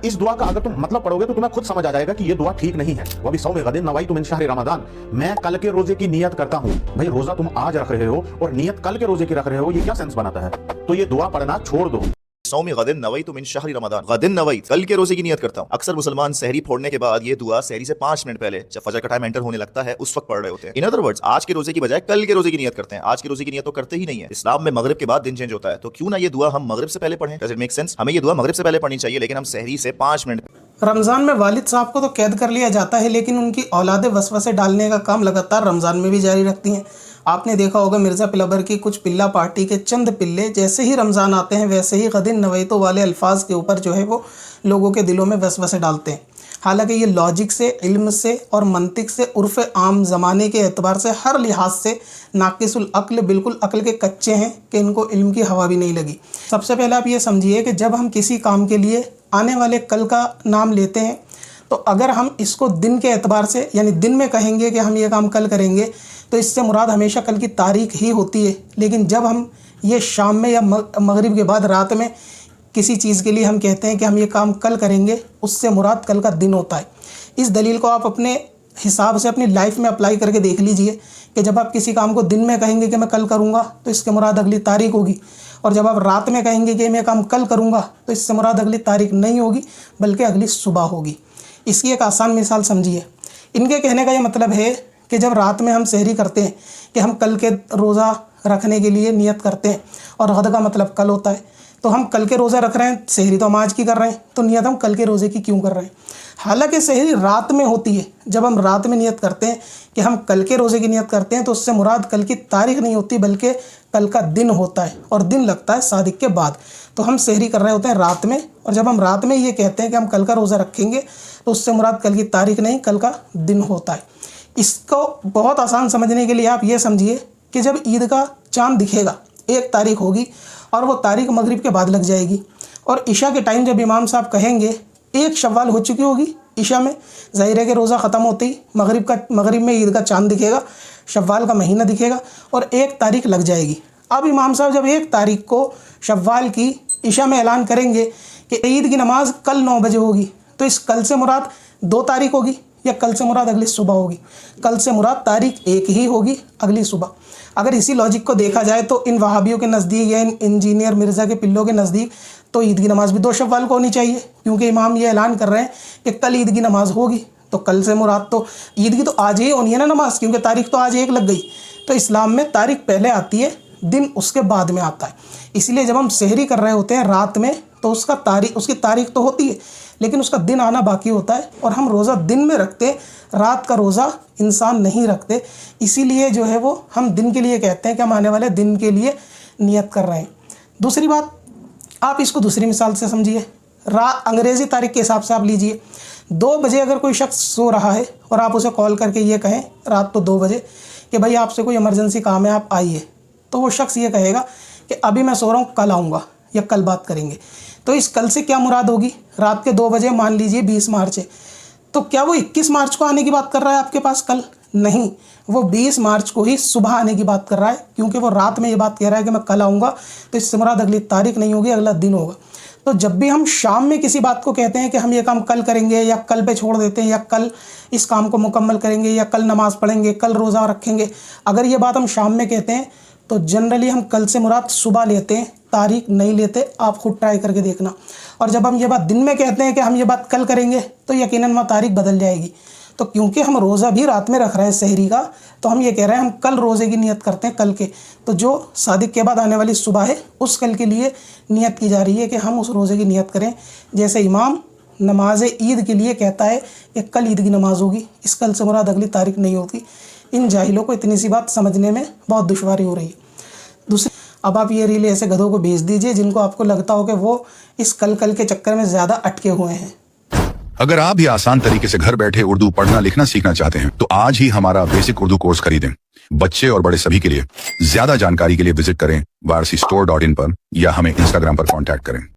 इस दुआ का अगर तुम मतलब पढ़ोगे तो तुम्हें खुद समझ आ जाएगा कि ये दुआ ठीक नहीं है। वह भी सौम गदिन नवाइतु मिन शहर रमजान, मैं कल के रोजे की नियत करता हूँ। भाई रोजा तुम आज रख रहे हो और नियत कल के रोजे की रख रहे हो, ये क्या सेंस बनाता है? तो ये दुआ पढ़ना छोड़ दो। सौम गदिन नवाइतु मिन शहर रमजान, गदिन नवाइत, कल के रोजे की नियत करता हूँ। अक्सर मुसलमान सहरी फोड़ने के बाद ये दुआ सहरी से 5 मिनट पहले जब फजर का टाइम एंटर होने लगता है उस वक्त पढ़ रहे होते हैं। इन अदर वर्ड्स, आज के रोजे की बजाय कल के रोजे की नियत करते हैं। आज के रोजे की नियत तो करते ही नहीं है। इस्लाम में मगरिब के बाद दिन चेंज होता है, तो क्यों ना ये दुआ हम मगरिब से पहले पढ़ें? Does it make sense? हमें ये दुआ मगरिब से पहले पढ़नी चाहिए, लेकिन हम सहरी से 5 मिनट। रमज़ान में वालिद साहब को तो कैद कर लिया जाता है, लेकिन उनकी औलादे वसवसे डालने का काम लगातार रमज़ान में भी जारी रखती हैं। आपने देखा होगा मिर्ज़ा पिलबर की कुछ पिल्ला पार्टी के चंद पिल्ले जैसे ही रमज़ान आते हैं वैसे ही गदिन नवैतो वाले अल्फाज के ऊपर जो है वो लोगों के दिलों में वसवसे डालते हैं। हालांकि ये लॉजिक से, इल्म से और मंतिक से, उर्फ़ आम ज़माने के एतबार से हर लिहाज से नाकिसुल अक्ल, बिल्कुल अक्ल के कच्चे हैं कि इनको इल्म की हवा भी नहीं लगी। सबसे पहले आप ये समझिए कि जब हम किसी काम के लिए आने वाले कल का नाम लेते हैं तो अगर हम इसको दिन के एतबार से यानी दिन में कहेंगे कि हम ये काम कल करेंगे तो इससे मुराद हमेशा कल की तारीख ही होती है। लेकिन जब हम ये शाम में या मगरिब के बाद रात में किसी चीज़ के लिए हम कहते हैं कि हम ये काम कल करेंगे, उससे मुराद कल का दिन होता है। इस दलील को आप अपने हिसाब से अपनी लाइफ में अप्लाई करके देख लीजिए कि जब आप किसी काम को दिन में कहेंगे कि मैं कल करूँगा तो इसके मुराद अगली तारीख होगी, और जब आप रात में कहेंगे कि मैं काम कल करूँगा तो इससे मुराद अगली तारीख नहीं होगी बल्कि अगली सुबह होगी। इसकी एक आसान मिसाल समझिए। इनके कहने का ये मतलब है कि जब रात में हम सहरी करते हैं कि हम कल के रोज़ा रखने के लिए नियत करते हैं और गद का मतलब कल होता है, तो हम कल के रोज़ा रख रहे हैं, सहरी तो हम आज की कर रहे हैं, तो नियत हम कल के रोज़े की क्यों कर रहे हैं? हालांकि सहरी रात में होती है। जब हम रात में नियत करते हैं कि हम कल के रोज़े की नियत करते हैं तो उससे मुराद कल की तारीख नहीं होती बल्कि कल का दिन होता है, और दिन लगता है सादिक के बाद। तो हम सहरी कर रहे होते हैं रात में, और जब हम रात में ये कहते हैं कि हम कल का रोज़ा रखेंगे तो उससे मुराद कल की तारीख नहीं, कल का दिन होता है। इसको बहुत आसान समझने के लिए आप ये समझिए कि जब ईद का चाँद दिखेगा, 1 तारीख होगी और वो तारीख मगरिब के बाद लग जाएगी, और इशा के टाइम जब इमाम साहब कहेंगे 1 शव्वाल हो चुकी होगी इशा में, ज़ाहिर है कि रोज़ा ख़त्म होते ही मगरिब में ईद का चाँद दिखेगा, शव्वाल का महीना दिखेगा और 1 तारीख लग जाएगी। अब इमाम साहब जब 1 तारीख को शव्वाल की इशा में ऐलान करेंगे कि ईद की नमाज कल 9 बजे होगी, तो इस कल से मुराद 2 तारीख होगी या कल से मुराद अगली सुबह होगी? कल से मुराद तारीख 1 ही होगी, अगली सुबह। अगर इसी लॉजिक को देखा जाए तो इन वहाबियों के नज़दीक या इन इंजीनियर मिर्ज़ा के पिल्लों के नज़दीक तो ईद की नमाज़ भी 2 शव्वाल को होनी चाहिए, क्योंकि इमाम ये ऐलान कर रहे हैं कि कल ईद की नमाज़ होगी, तो कल से मुराद तो ईद की तो आज ही होनी है ना नमाज़, क्योंकि तारीख तो आज 1 लग गई। तो इस्लाम में तारीख पहले आती है, दिन उसके बाद में आता है। इसलिए जब हम सहरी कर रहे होते हैं रात में तो उसकी तारीख तो होती है लेकिन उसका दिन आना बाकी होता है, और हम रोज़ा दिन में रखते, रात का रोज़ा इंसान नहीं रखते। इसीलिए जो है वो हम दिन के लिए कहते हैं कि हम आने वाले दिन के लिए नियत कर रहे हैं। दूसरी बात, आप इसको दूसरी मिसाल से समझिए। अंग्रेज़ी तारीख के हिसाब से आप लीजिए, 2 बजे अगर कोई शख्स सो रहा है और आप उसे कॉल करके ये कहें रात को 2 बजे कि भाई आपसे कोई इमरजेंसी काम है, आप आइए, तो वो शख्स ये कहेगा कि अभी मैं सो रहा हूँ, कल आऊँगा या कल बात करेंगे। तो इस कल से क्या मुराद होगी? रात के 2 बजे, मान लीजिए 20 मार्च है, तो क्या वो 21 मार्च को आने की बात कर रहा है आपके पास कल? नहीं, वो 20 मार्च को ही सुबह आने की बात कर रहा है, क्योंकि वो रात में ये बात कह रहा है कि मैं कल आऊँगा, तो इससे मुराद अगली तारीख नहीं होगी, अगला दिन होगा। तो जब भी हम शाम में किसी बात को कहते हैं कि हम ये काम कल करेंगे या कल पे छोड़ देते हैं या कल इस काम को मुकम्मल करेंगे या कल नमाज़ पढ़ेंगे, कल रोज़ा रखेंगे, अगर ये बात हम शाम में कहते हैं तो जनरली हम कल से मुराद सुबह लेते हैं, तारीख नहीं लेते। आप खुद ट्राई करके देखना। और जब हम ये बात दिन में कहते हैं कि हम ये बात कल करेंगे तो यकीनन वह तारीख बदल जाएगी। तो क्योंकि हम रोज़ा भी रात में रख रहे हैं सहरी का, तो हम ये कह रहे हैं हम कल रोज़े की नियत करते हैं कल के, तो जो सादिक के बाद आने वाली सुबह है उस कल के लिए नियत की जा रही है कि हम उस रोज़े की नियत करें। जैसे इमाम नमाज ईद के लिए कहता है कि कल ईद की नमाज होगी, इस कल से मुराद अगली तारीख नहीं होती। इन जाहिलों को इतनी सी बात समझने में बहुत दुश्वारी हो रही है। दूसरी, अब आप ये रील ऐसे गधों को भेज दीजिए जिनको आपको लगता हो कि वो इस कल के चक्कर में ज़्यादा अटके हुए हैं। अगर आप भी आसान तरीके से घर बैठे उर्दू पढ़ना लिखना सीखना चाहते हैं तो आज ही हमारा बेसिक उर्दू कोर्स खरीदें। बच्चे और बड़े सभी के लिए। ज्यादा जानकारी के लिए विजिट करें वारसीstore.in पर या हमें इंस्टाग्राम पर कांटेक्ट करें।